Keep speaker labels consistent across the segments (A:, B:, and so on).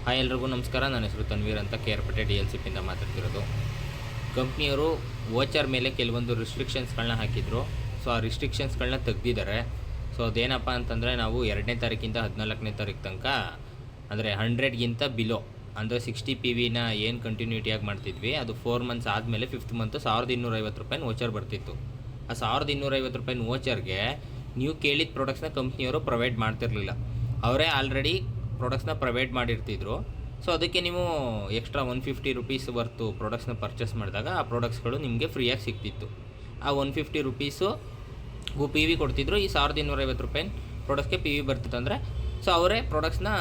A: Hi ಎಲ್ರಿಗೂ ನಮಸ್ಕಾರ. ನನ್ನ ಹೆಸರು ತನ್ವೀರ್ ಅಂತ ಕೇರ್ಪೇಟೆ DLCP ಮಾತಾಡ್ತಿರೋದು. ಕಂಪ್ನಿಯವರು ವೋಚರ್ ಮೇಲೆ ಕೆಲವೊಂದು ರಿಸ್ಟ್ರಿಕ್ಷನ್ಸ್ಗಳನ್ನ ಹಾಕಿದ್ರು. ಸೊ ಆ ರಿಸ್ಟ್ರಿಕ್ಷನ್ಸ್ಗಳನ್ನ ತೆಗ್ದಿದ್ದಾರೆ. ಸೊ ಅದೇನಪ್ಪ ಅಂತಂದರೆ, ನಾವು 2ನೇ ತಾರೀಕಿಂದ 14ನೇ ತಾರೀಕು ತನಕ ಅಂದರೆ 100ಗಿಂತ ಬಿಲೋ ಅಂದರೆ 60 PVನ ಏನು ಕಂಟಿನ್ಯೂಟಿಯಾಗಿ ಮಾಡ್ತಿದ್ವಿ, ಅದು 4 ಮಂತ್ಸ್ ಆದಮೇಲೆ 5th ಮಂತು ₹1250 ವೋಚರ್ ಬರ್ತಿತ್ತು. ಆ ₹1250 ವೋಚರ್ಗೆ ನೀವು ಕೇಳಿದ ಪ್ರಾಡಕ್ಟ್ಸ್ನ ಕಂಪ್ನಿಯವರು ಪ್ರೊವೈಡ್ ಮಾಡ್ತಿರಲಿಲ್ಲ. ಅವರೇ ಆಲ್ರೆಡಿ ಪ್ರಾಡಕ್ಟ್ಸ್ನ ಪ್ರೊವೈಡ್ ಮಾಡಿರ್ತಿದ್ರು. ಸೊ ಅದಕ್ಕೆ ನೀವು ಎಕ್ಸ್ಟ್ರಾ ₹150 ವರ್ತು ಪ್ರಾಡಕ್ಟ್ಸ್ನ ಪರ್ಚೇಸ್ ಮಾಡಿದಾಗ ಆ ಪ್ರಾಡಕ್ಟ್ಸ್ಗಳು ನಿಮಗೆ ಫ್ರೀಯಾಗಿ ಸಿಗ್ತಿತ್ತು. ಆ ₹150 PV ಕೊಡ್ತಿದ್ರು. ಈ ₹1250 ಪ್ರಾಡಕ್ಟ್ಸ್ಗೆ PV ಬರ್ತಿತ್ತು. ಅಂದರೆ ಸೊ ಅವರೇ ಪ್ರಾಡಕ್ಟ್ಸ್ನ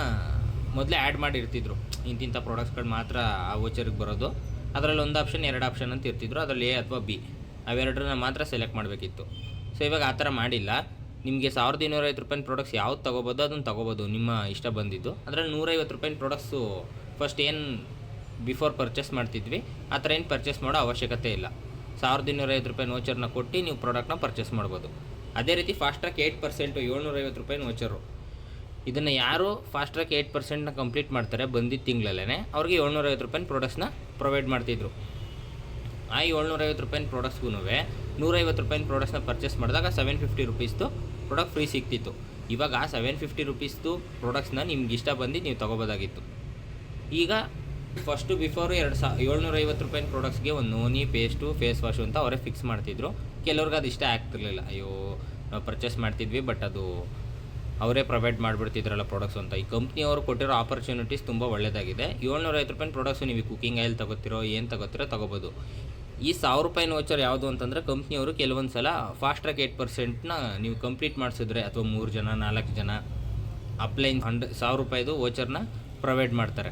A: ಮೊದಲೇ ಆ್ಯಡ್ ಮಾಡಿರ್ತಿದ್ರು. ಇಂತಿಂಥ ಪ್ರಾಡಕ್ಟ್ಸ್ಗಳು ಮಾತ್ರ ಆ ವೋಚರ್ಗೆ ಬರೋದು. ಅದರಲ್ಲಿ ಒಂದು ಆಪ್ಷನ್ 2 ಆಪ್ಷನ್ ಅಂತ ಇರ್ತಿದ್ರು. ಅದರಲ್ಲಿ A ಅಥವಾ B ಅವೆರಡನ್ನ ಮಾತ್ರ ಸೆಲೆಕ್ಟ್ ಮಾಡಬೇಕಿತ್ತು. ಸೊ ಇವಾಗ ಆ ಥರ ಮಾಡಿಲ್ಲ. ನಿಮಗೆ ₹1250 ಪ್ರಾಡಕ್ಟ್ಸ್ ಯಾವ್ದು ತೊಗೋಬೋದು ಅದನ್ನು ತೊಗೋಬೋದು, ನಿಮ್ಮ ಇಷ್ಟ ಬಂದಿದ್ದು. ಅದರಲ್ಲಿ ₹150 ಪ್ರಾಡಕ್ಟ್ಸು ಫಸ್ಟ್ ಏನು ಬಿಫೋರ್ ಪರ್ಚೇಸ್ ಮಾಡ್ತಿದ್ವಿ ಆ ಥರ ಏನು ಪರ್ಚೇಸ್ ಮಾಡೋ ಅವಶ್ಯಕತೆ ಇಲ್ಲ. ₹1250 ವೋಚರ್ನ ಕೊಟ್ಟು ನೀವು ಪ್ರಾಡಕ್ಟ್ನ ಪರ್ಚೇಸ್ ಮಾಡ್ಬೋದು. ಅದೇ ರೀತಿ ಫಾಸ್ಟ್ಟ್ರ್ಯಾಕ್ 8% ₹750 ವೋಚರು. ಇದನ್ನು ಯಾರು ಫಾಸ್ಟ್ಟ್ರ್ಯಾಕ್ 8%ನ ಕಂಪ್ಲೀಟ್ ಮಾಡ್ತಾರೆ ಬಂದಿದ್ದ ತಿಂಗಳಲ್ಲೇ, ಅವ್ರಿಗೆ ₹750 ಪ್ರಾಡಕ್ಟ್ಸ್ನ ಪ್ರೊವೈಡ್ ಮಾಡ್ತಿದ್ರು. ಆ ₹750 ಪ್ರಾಡಕ್ಟ್ಸ್ಗೂ ₹150 ಪ್ರಾಡಕ್ಟ್ಸ್ನ ಪರ್ಚೇಸ್ ಮಾಡಿದಾಗ ₹750 ಪ್ರಾಡಕ್ಟ್ ಫ್ರೀ ಸಿಗ್ತಿತ್ತು. ಇವಾಗ ಆ ₹750 ಪ್ರಾಡಕ್ಟ್ಸ್ನ ನಿಮ್ಗೆ ಇಷ್ಟ ಬಂದು ನೀವು ತೊಗೋಬೋದಾಗಿತ್ತು. ಈಗ ಫಸ್ಟು ಬಿಫೋರು ₹750 ಪ್ರಾಡಕ್ಟ್ಸ್ಗೆ ಒಂದು ನೋನಿ, ಪೇಸ್ಟು, ಫೇಸ್ ವಾಶು ಅಂತ ಅವರೇ ಫಿಕ್ಸ್ ಮಾಡ್ತಿದ್ರು. ಕೆಲವ್ರಿಗೆ ಅದು ಇಷ್ಟ ಆಗ್ತಿರ್ಲಿಲ್ಲ. ಅಯ್ಯೋ ನಾವು ಪರ್ಚೇಸ್ ಮಾಡ್ತಿದ್ವಿ ಬಟ್ ಅದು ಅವರೇ ಪ್ರೊವೈಡ್ ಮಾಡಿಬಿಡ್ತಿದ್ರಲ್ಲ ಪ್ರಾಡಕ್ಟ್ಸ್ ಅಂತ. ಈ ಕಂಪ್ನಿಯವರು ಕೊಟ್ಟಿರೋ ಆಪರ್ಚುನಿಟೀಸ್ ತುಂಬ ಒಳ್ಳೆಯದಾಗಿದೆ. ₹750 ಪ್ರಾಡಕ್ಟ್ಸು ನೀವು ಕುಕಿಂಗ್ ಆಯಿಲ್ ತೊಗೋತಿರೋ ಏನು ತೊಗೋತಿರೋ ತೊಗೋಬೋದು. ಈ ₹1000 ವೋಚರ್ ಯಾವುದು ಅಂತಂದರೆ, ಕಂಪ್ನಿಯವರು ಕೆಲವೊಂದು ಸಲ ಫಾಸ್ಟ್ಟ್ರ್ಯಾಕ್ 8%ನ ನೀವು ಕಂಪ್ಲೀಟ್ ಮಾಡಿಸಿದ್ರೆ ಅಥವಾ 3 ಜನ 4 ಜನ ಅಪ್ಲೈನ್ ₹1000 ವೋಚರ್ನ ಪ್ರೊವೈಡ್ ಮಾಡ್ತಾರೆ.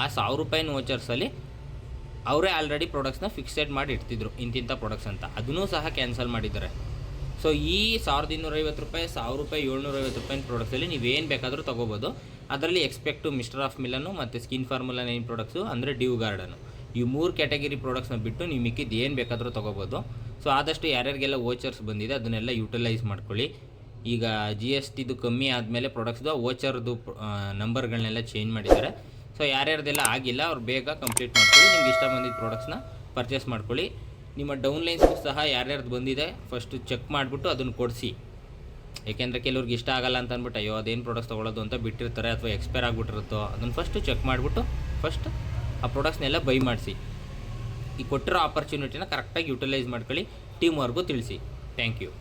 A: ಆ ₹1000 ವೋಚರ್ಸಲ್ಲಿ ಅವರೇ ಆಲ್ರೆಡಿ ಪ್ರಾಡಕ್ಟ್ಸ್ನ ಫಿಕ್ಸೆಡ್ ಮಾಡಿ ಇಡ್ತಿದ್ರು ಇಂತಿಂಥ ಪ್ರಾಡಕ್ಟ್ಸ್ ಅಂತ. ಅದನ್ನೂ ಸಹ ಕ್ಯಾನ್ಸಲ್ ಮಾಡಿದ್ದಾರೆ. ಸೊ ಈ ₹1250, ₹1000, ₹750 ಪ್ರಾಡಕ್ಟ್ಸಲ್ಲಿ ನೀವೇನು ಬೇಕಾದರೂ ತೊಗೋಬೋದು. ಅದರಲ್ಲಿ ಎಕ್ಸ್ಪೆಕ್ಟು ಮಿಸ್ಟರ್ ಆಫ್ ಮಿಲನ್ನು ಮತ್ತು ಸ್ಕಿನ್ ಫಾರ್ಮುಲಾ 9 ಪ್ರಾಡಕ್ಟ್ಸು ಅಂದರೆ ಡ್ಯೂ ಗಾರ್ಡನು, ಈ 3 ಕ್ಯಾಟಗರಿ ಪ್ರಾಡಕ್ಟ್ಸ್ನ ಬಿಟ್ಟು ನೀವು ಮಿಕ್ಕಿದ್ದು ಏನು ಬೇಕಾದರೂ ತೊಗೋಬೋದು. ಸೊ ಆದಷ್ಟು ಯಾರ್ಯಾರಿಗೆಲ್ಲ ವೋಚರ್ಸ್ ಬಂದಿದೆ ಅದನ್ನೆಲ್ಲ ಯೂಟಿಲೈಸ್ ಮಾಡ್ಕೊಳ್ಳಿ. ಈಗ GSTದು ಕಮ್ಮಿ ಆದಮೇಲೆ ಪ್ರಾಡಕ್ಟ್ಸ್ದು ವೋಚರ್ದು ನಂಬರ್ಗಳನ್ನೆಲ್ಲ ಚೇಂಜ್ ಮಾಡಿದ್ದಾರೆ. ಸೊ ಯಾರ್ಯಾರ್ದೆಲ್ಲ ಆಗಿಲ್ಲ ಅವ್ರು ಬೇಗ ಕಂಪ್ಲೀಟ್ ಮಾಡ್ಕೊಳ್ಳಿ. ನಿಮ್ಗೆ ಇಷ್ಟ ಬಂದಿದ್ದ ಪ್ರಾಡಕ್ಟ್ಸ್ನ ಪರ್ಚೇಸ್ ಮಾಡ್ಕೊಳ್ಳಿ. ನಿಮ್ಮ ಡೌನ್ಲೈನ್ಸ್ಗೂ ಸಹ ಯಾರ್ಯಾರ್ದು ಬಂದಿದೆ ಫಸ್ಟು ಚೆಕ್ ಮಾಡಿಬಿಟ್ಟು ಅದನ್ನು ಕೊಡಿಸಿ. ಏಕೆಂದರೆ ಕೆಲವ್ರಿಗೆ ಇಷ್ಟ ಆಗಲ್ಲ ಅಂತ ಅಂದ್ಬಿಟ್ಟು ಅಯ್ಯೋ ಅದೇನು ಪ್ರಾಡಕ್ಟ್ಸ್ ತೊಗೊಳ್ಳೋದು ಅಂತ ಬಿಟ್ಟಿರ್ತಾರೆ ಅಥವಾ ಎಕ್ಸ್ಪೈರ್ ಆಗಿಬಿಟ್ಟಿರುತ್ತೋ, ಅದನ್ನು ಫಸ್ಟು ಚೆಕ್ ಮಾಡಿಬಿಟ್ಟು ಫಸ್ಟ್ ಆ ಪ್ರಾಡಕ್ಟ್ಸ್ನೆಲ್ಲ ಬೈ ಮಾಡಿಸಿ. ಈ ಕೊಟ್ಟಿರೋ ಆಪರ್ಚುನಿಟಿನ ಕರೆಕ್ಟಾಗಿ ಯೂಟಿಲೈಸ್ ಮಾಡ್ಕೊಳ್ಳಿ. ಟೀಮ್ ವರ್ಗೂ ತಿಳಿಸಿ. Thank you.